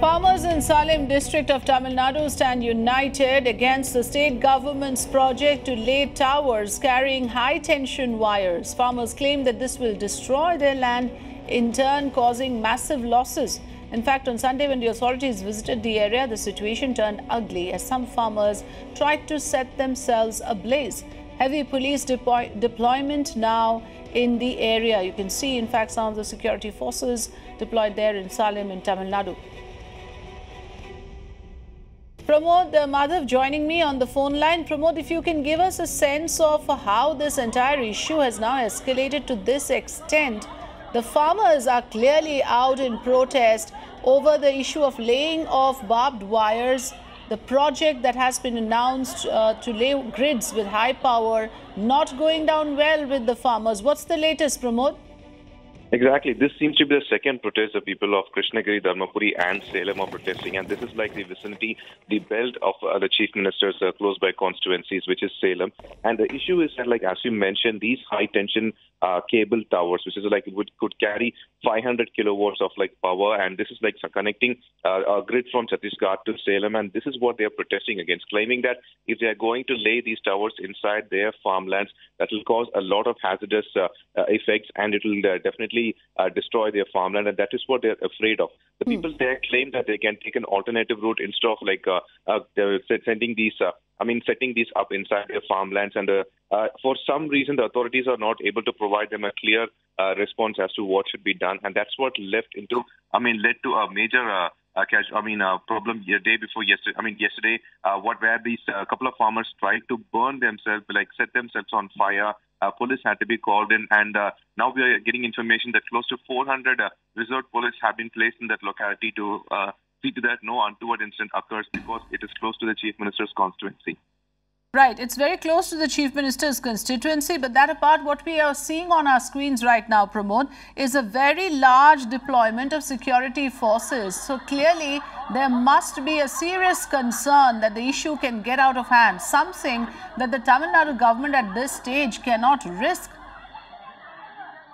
Farmers in Salem district of Tamil Nadu stand united against the state government's project to lay towers carrying high-tension wires. Farmers claim that this will destroy their land, in turn causing massive losses. In fact, on Sunday, when the authorities visited the area, the situation turned ugly as some farmers tried to set themselves ablaze. Heavy police deployment now in the area. You can see, in fact, some of the security forces deployed there in Salem in Tamil Nadu. Pramod Madhav joining me on the phone line. Pramod, if you can give us a sense of how this entire issue has now escalated to this extent. The farmers are clearly out in protest over the issue of laying off barbed wires, the project that has been announced to lay grids with high power not going down well with the farmers. What's the latest, Pramod? Exactly. This seems to be the second protest the people of Krishnagiri, Dharmapuri and Salem are protesting. And this is like the vicinity, the belt of the chief minister's close by constituencies, which is Salem. And the issue is that, like, as you mentioned, these high tension cable towers, which is like could carry 500 kilowatts of like power. And this is like connecting a grid from Chhattisgarh to Salem. And this is what they are protesting against, claiming that if they are going to lay these towers inside their farmlands, that will cause a lot of hazardous effects, and it will definitely destroy their farmland, and that is what they're afraid of. The people there claim that they can take an alternative route instead of like setting these up inside their farmlands, and for some reason the authorities are not able to provide them a clear response as to what should be done, and that's what led to a major problem day before yesterday. Yesterday, where these couple of farmers tried to burn themselves, like set themselves on fire. Police had to be called in, and now we are getting information that close to 400 resort police have been placed in that locality to see to that no untoward incident occurs, because it is close to the chief minister's constituency. Right, it's very close to the Chief Minister's constituency, but that apart, what we are seeing on our screens right now, Pramod, is a very large deployment of security forces. So clearly, there must be a serious concern that the issue can get out of hand, something that the Tamil Nadu government at this stage cannot risk.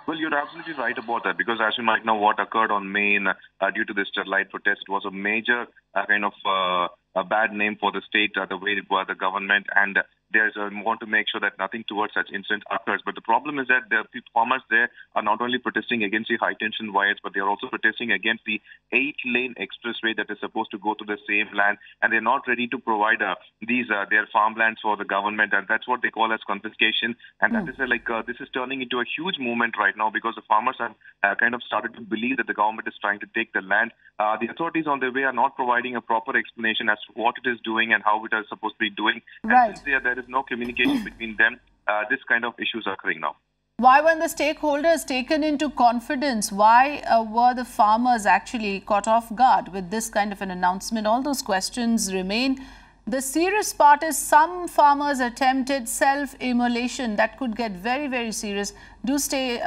Well, you're absolutely right about that, because as you might know, what occurred on May due to this Sterlite protest was a major a bad name for the state, the way it was the government, and there's want to make sure that nothing towards such incident occurs. But the problem is that the farmers there are not only protesting against the high tension wires, but they're also protesting against the 8-lane expressway that is supposed to go to the same land, and they're not ready to provide their farmlands for the government, and that's what they call as confiscation. And that is this is turning into a huge movement right now, because the farmers have kind of started to believe that the government is trying to take the land. The authorities on their way are not providing a proper explanation as to what it is doing and how it is supposed to be doing. Right. And since there is no communication between them, this kind of issues are occurring now. Why weren't the stakeholders taken into confidence? Why were the farmers actually caught off guard with this kind of an announcement? All those questions remain. The serious part is some farmers attempted self-immolation that could get very, very serious. Do stay